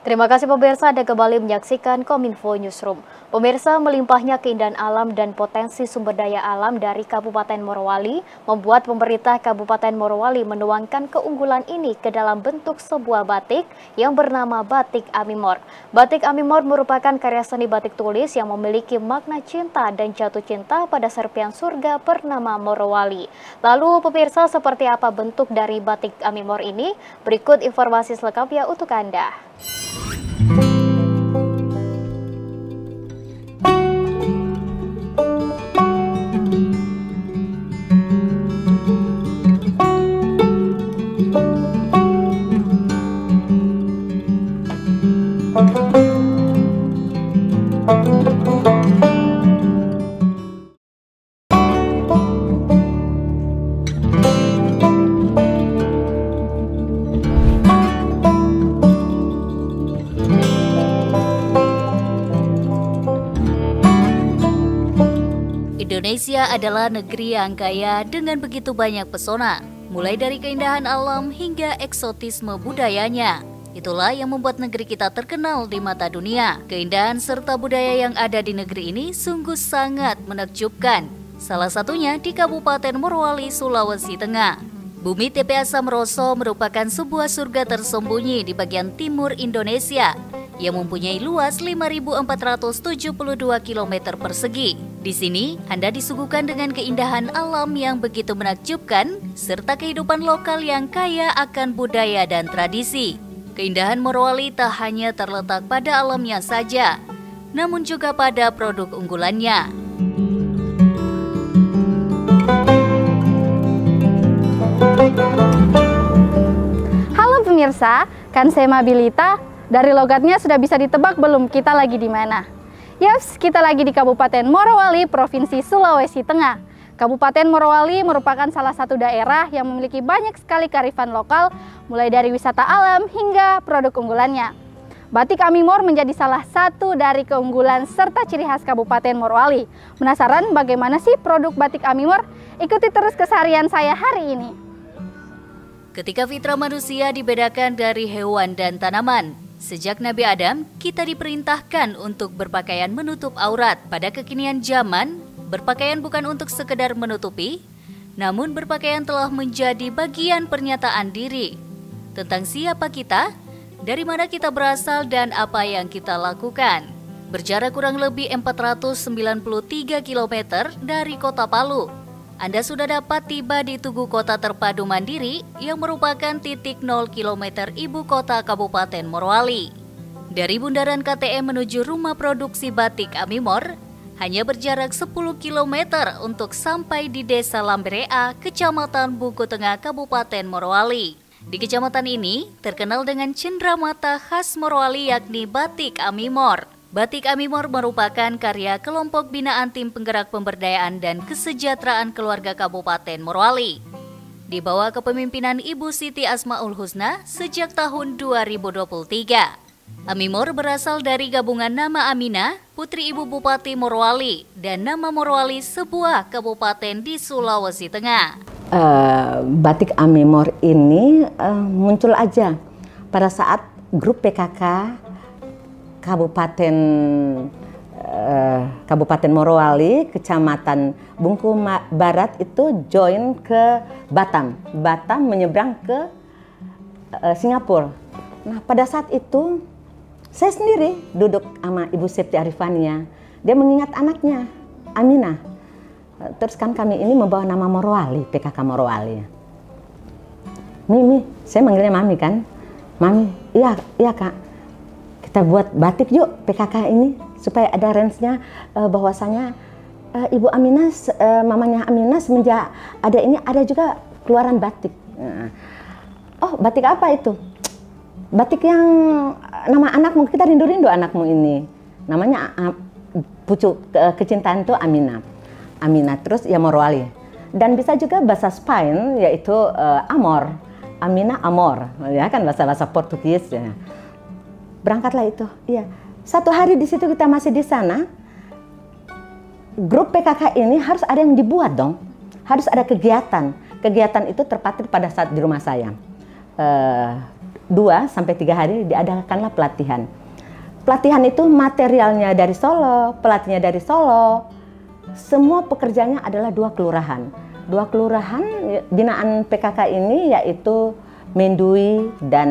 Terima kasih pemirsa, Anda kembali menyaksikan Kominfo Newsroom. Pemirsa, melimpahnya keindahan alam dan potensi sumber daya alam dari Kabupaten Morowali membuat pemerintah Kabupaten Morowali menuangkan keunggulan ini ke dalam bentuk sebuah batik yang bernama Batik Amimor. Batik Amimor merupakan karya seni batik tulis yang memiliki makna cinta dan jatuh cinta pada serpihan surga bernama Morowali. Lalu pemirsa, seperti apa bentuk dari Batik Amimor ini? Berikut informasi selengkapnya untuk Anda. Indonesia adalah negeri yang kaya dengan begitu banyak pesona, mulai dari keindahan alam hingga eksotisme budayanya. Itulah yang membuat negeri kita terkenal di mata dunia. Keindahan serta budaya yang ada di negeri ini sungguh sangat menakjubkan. Salah satunya di Kabupaten Morowali, Sulawesi Tengah. Bumi TPA Samroso merupakan sebuah surga tersembunyi di bagian timur Indonesia yang mempunyai luas 5.472 km persegi. Di sini, Anda disuguhkan dengan keindahan alam yang begitu menakjubkan, serta kehidupan lokal yang kaya akan budaya dan tradisi. Keindahan Morowali tak hanya terletak pada alamnya saja, namun juga pada produk unggulannya. Halo pemirsa, kan saya Mabilita. Dari logatnya sudah bisa ditebak belum kita lagi di mana? Yaps, kita lagi di Kabupaten Morowali, Provinsi Sulawesi Tengah. Kabupaten Morowali merupakan salah satu daerah yang memiliki banyak sekali kearifan lokal, mulai dari wisata alam hingga produk unggulannya. Batik Amimor menjadi salah satu dari keunggulan serta ciri khas Kabupaten Morowali. Penasaran bagaimana sih produk Batik Amimor? Ikuti terus keseharian saya hari ini. Ketika fitrah manusia dibedakan dari hewan dan tanaman, sejak Nabi Adam, kita diperintahkan untuk berpakaian menutup aurat. Pada kekinian zaman, berpakaian bukan untuk sekedar menutupi, namun berpakaian telah menjadi bagian pernyataan diri tentang siapa kita, dari mana kita berasal, dan apa yang kita lakukan. Berjarak kurang lebih 493 km dari kota Palu, Anda sudah dapat tiba di Tugu Kota Terpadu Mandiri yang merupakan titik 0 km ibu kota Kabupaten Morowali. Dari bundaran KTM menuju rumah produksi Batik Amimor, hanya berjarak 10 km untuk sampai di Desa Lamberea, Kecamatan Buku Tengah, Kabupaten Morowali. Di kecamatan ini terkenal dengan cenderamata khas Morowali yakni Batik Amimor. Batik Amimor merupakan karya kelompok binaan Tim Penggerak Pemberdayaan dan Kesejahteraan Keluarga Kabupaten Morowali, di bawah kepemimpinan Ibu Siti Asmaul Husna sejak tahun 2023. Amimor berasal dari gabungan nama Aminah, putri Ibu Bupati Morowali, dan nama Morowali, sebuah kabupaten di Sulawesi Tengah. Batik Amimor ini muncul aja pada saat grup PKK Kabupaten Morowali, Kecamatan Bungku Barat itu join ke Batam. Batam menyeberang ke Singapura. Nah, pada saat itu saya sendiri duduk sama Ibu Septi Arifania. Dia mengingat anaknya, Aminah. Terus kan kami ini membawa nama Morowali, PKK Morowali. Mimi, saya manggilnya Mami kan. Mami, iya Kak. Kita buat batik yuk PKK ini supaya ada range-nya, bahwasanya Ibu Aminah, mamanya Aminah semenjak ada ini ada juga keluaran batik. Nah, oh batik apa itu? Batik yang nama anakmu, kita rindu-rindu anakmu ini. Namanya pucuk kecintaan itu Aminah. Aminah terus ya Morowali. Dan bisa juga bahasa Spain yaitu Amor. Aminah Amor, ya kan bahasa Portugis ya. Berangkatlah itu, iya. Satu hari di situ kita masih di sana, grup PKK ini harus ada yang dibuat dong, harus ada kegiatan. Kegiatan itu terpatri pada saat di rumah saya. 2-3 hari diadakanlah pelatihan. Pelatihan itu materialnya dari Solo, pelatihnya dari Solo. Semua pekerjanya adalah 2 kelurahan. 2 kelurahan binaan PKK ini yaitu Mendui dan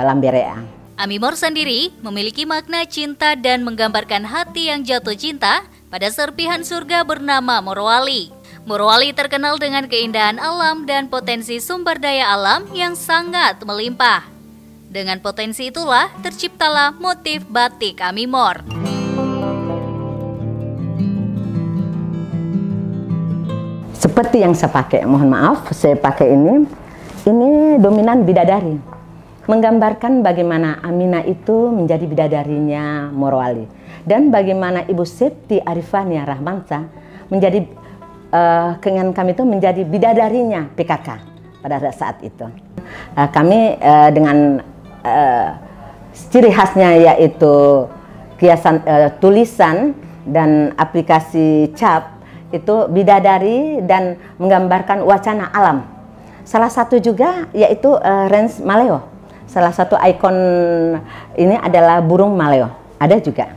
Lamberea. Amimor sendiri memiliki makna cinta dan menggambarkan hati yang jatuh cinta pada serpihan surga bernama Morowali. Morowali terkenal dengan keindahan alam dan potensi sumber daya alam yang sangat melimpah. Dengan potensi itulah terciptalah motif batik Amimor. Seperti yang saya pakai, mohon maaf, saya pakai ini dominan bidadari. Menggambarkan bagaimana Aminah itu menjadi bidadarinya Morowali. Dan bagaimana Ibu Septi Arifania Rahmansa menjadi, keinginan kami itu menjadi bidadarinya PKK pada saat itu. Kami dengan ciri khasnya yaitu kiasan tulisan dan aplikasi cap itu bidadari dan menggambarkan wacana alam. Salah satu juga yaitu Rens Maleo. Salah satu ikon ini adalah burung maleo. Ada juga.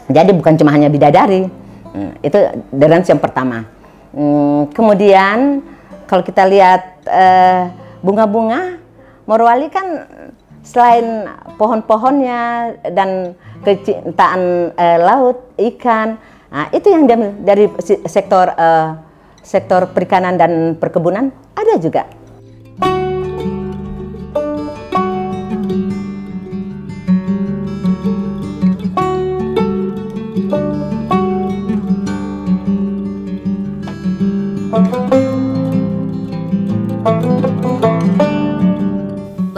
Jadi bukan cuma hanya bidadari. Itu Rens yang pertama. Kemudian kalau kita lihat bunga-bunga, Morowali kan selain pohon-pohonnya dan kecintaan laut, ikan, nah, itu yang dari sektor perikanan dan perkebunan ada juga.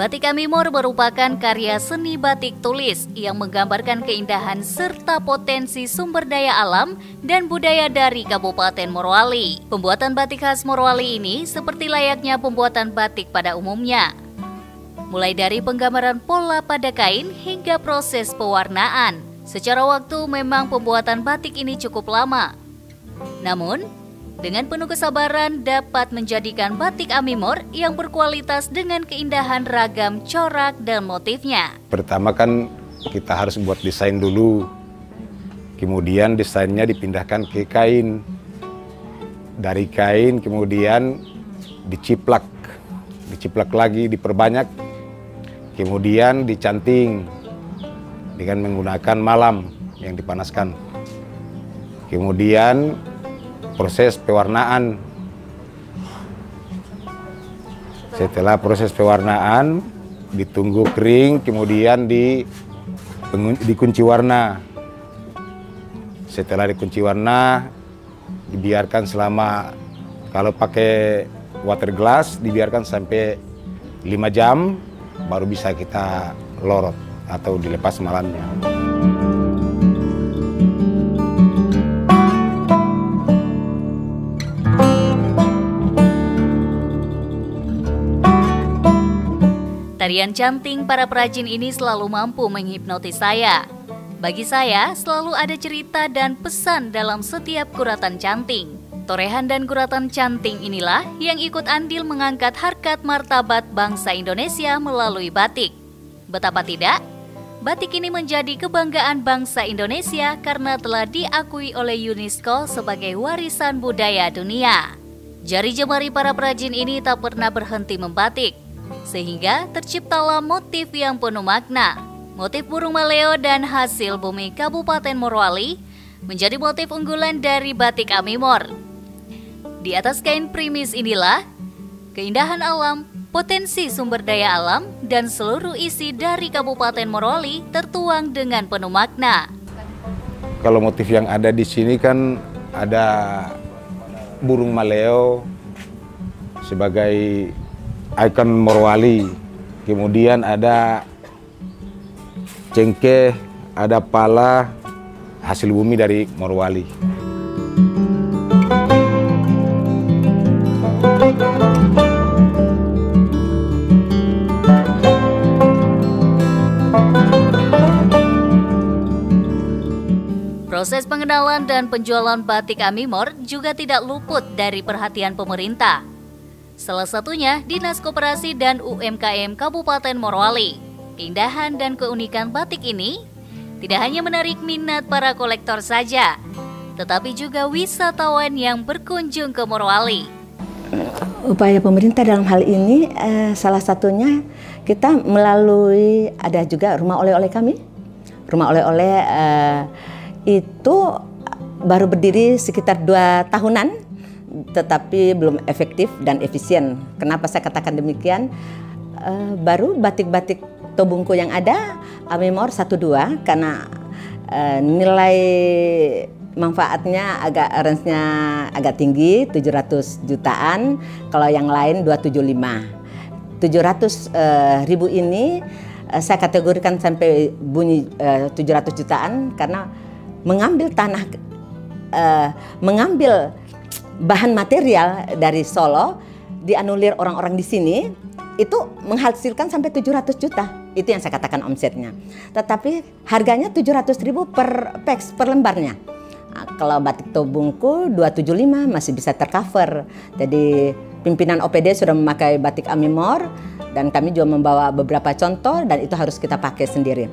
Batik Amimor merupakan karya seni batik tulis yang menggambarkan keindahan serta potensi sumber daya alam dan budaya dari Kabupaten Morowali. Pembuatan batik khas Morowali ini seperti layaknya pembuatan batik pada umumnya. Mulai dari penggambaran pola pada kain hingga proses pewarnaan. Secara waktu memang pembuatan batik ini cukup lama. Namun, dengan penuh kesabaran dapat menjadikan batik Amimor yang berkualitas dengan keindahan ragam corak dan motifnya. Pertama kan kita harus buat desain dulu, kemudian desainnya dipindahkan ke kain. Dari kain kemudian diciplak lagi, diperbanyak, kemudian dicanting dengan menggunakan malam yang dipanaskan. Kemudian proses pewarnaan. Setelah proses pewarnaan ditunggu kering, kemudian dikunci warna. Setelah dikunci warna dibiarkan selama, kalau pakai water glass dibiarkan sampai 5 jam baru bisa kita lorot atau dilepas malamnya. Tarian canting para perajin ini selalu mampu menghipnotis saya. Bagi saya, selalu ada cerita dan pesan dalam setiap guratan canting. Torehan dan guratan canting inilah yang ikut andil mengangkat harkat martabat bangsa Indonesia melalui batik. Betapa tidak, batik ini menjadi kebanggaan bangsa Indonesia karena telah diakui oleh UNESCO sebagai warisan budaya dunia. Jari jemari para perajin ini tak pernah berhenti membatik, sehingga terciptalah motif yang penuh makna. Motif burung maleo dan hasil bumi Kabupaten Morowali menjadi motif unggulan dari batik Amimor. Di atas kain primis inilah keindahan alam, potensi sumber daya alam, dan seluruh isi dari Kabupaten Morowali tertuang dengan penuh makna. Kalau motif yang ada di sini kan ada burung maleo sebagai ikon Morowali, kemudian ada cengkeh, ada pala, hasil bumi dari Morowali. Proses pengenalan dan penjualan batik Amimor juga tidak luput dari perhatian pemerintah. Salah satunya Dinas Koperasi dan UMKM Kabupaten Morowali. Keindahan dan keunikan batik ini tidak hanya menarik minat para kolektor saja, tetapi juga wisatawan yang berkunjung ke Morowali. Upaya pemerintah dalam hal ini salah satunya kita melalui ada juga rumah oleh-oleh kami. Rumah oleh-oleh itu baru berdiri sekitar 2 tahunan, tetapi belum efektif dan efisien. Kenapa saya katakan demikian? Baru batik-batik Tobungku yang ada Amimor 1-2 karena nilai manfaatnya range-nya agak tinggi, 700 jutaan, kalau yang lain 275. 700.000 ini saya kategorikan sampai bunyi 700 jutaan karena mengambil tanah, mengambil bahan material dari Solo, dianulir orang-orang di sini, itu menghasilkan sampai 700 juta. Itu yang saya katakan omsetnya. Tetapi harganya 700.000 per peks, per lembarnya. Nah, kalau batik Tobungku 275 masih bisa tercover. Jadi pimpinan OPD sudah memakai batik Amimor dan kami juga membawa beberapa contoh dan itu harus kita pakai sendiri.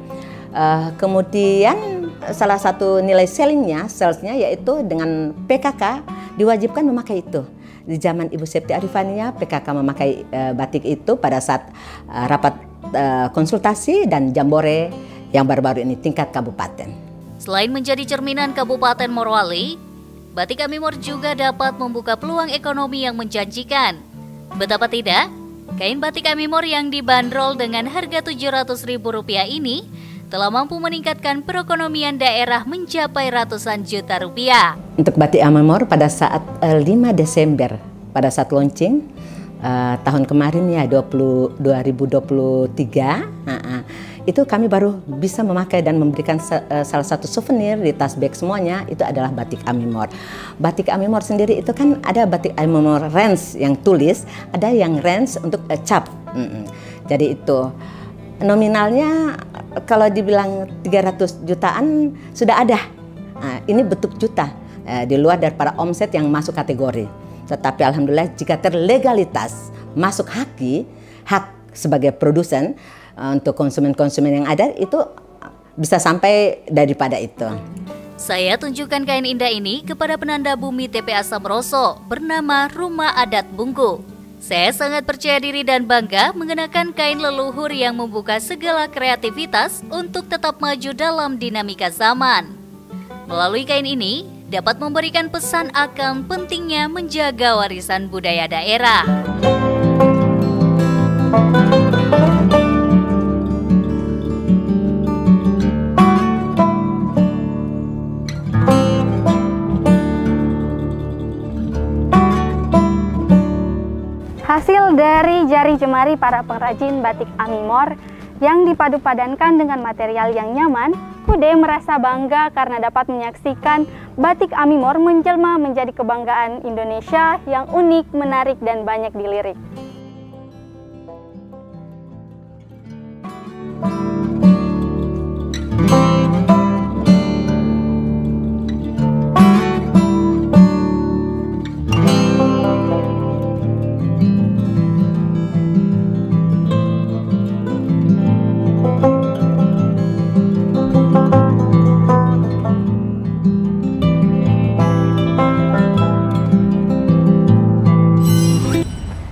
Kemudian salah satu nilai salesnya yaitu dengan PKK diwajibkan memakai itu. Di zaman Ibu Septi Arifania, PKK memakai batik itu pada saat rapat konsultasi dan jambore yang baru-baru ini tingkat kabupaten. Selain menjadi cerminan Kabupaten Morowali, batik Amimor juga dapat membuka peluang ekonomi yang menjanjikan. Betapa tidak, kain batik Amimor yang dibanderol dengan harga Rp700.000 ini telah mampu meningkatkan perekonomian daerah mencapai ratusan juta rupiah. Untuk batik Amimor pada saat 5 Desember, pada saat launching tahun kemarin ya 2023, itu kami baru bisa memakai dan memberikan salah satu souvenir di tas bag semuanya, itu adalah batik Amimor. Batik Amimor sendiri itu kan ada batik Amimor range yang tulis, ada yang range untuk cap. Jadi itu nominalnya kalau dibilang 300 jutaan sudah ada. Nah, ini bentuk juta di luar daripada omset yang masuk kategori. Tetapi alhamdulillah jika terlegalitas masuk hak sebagai produsen untuk konsumen-konsumen yang ada itu bisa sampai daripada itu. Saya tunjukkan kain indah ini kepada penanda bumi TPA Samroso bernama Rumah Adat Bungku. Saya sangat percaya diri dan bangga mengenakan kain leluhur yang membuka segala kreativitas untuk tetap maju dalam dinamika zaman. Melalui kain ini dapat memberikan pesan akan pentingnya menjaga warisan budaya daerah. Hasil dari jari jemari para pengrajin batik Amimor yang dipadu-padankan dengan material yang nyaman, Kude merasa bangga karena dapat menyaksikan batik Amimor menjelma menjadi kebanggaan Indonesia yang unik, menarik, dan banyak dilirik.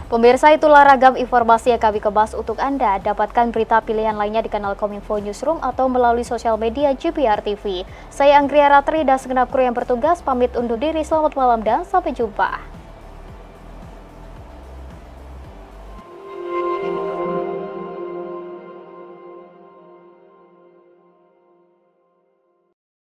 Pemirsa, itulah ragam informasi yang kami kemas untuk Anda. Dapatkan berita pilihan lainnya di kanal Kominfo Newsroom atau melalui sosial media GPR TV. Saya Anggria Ratri dan segenap kru yang bertugas pamit undur diri. Selamat malam dan sampai jumpa.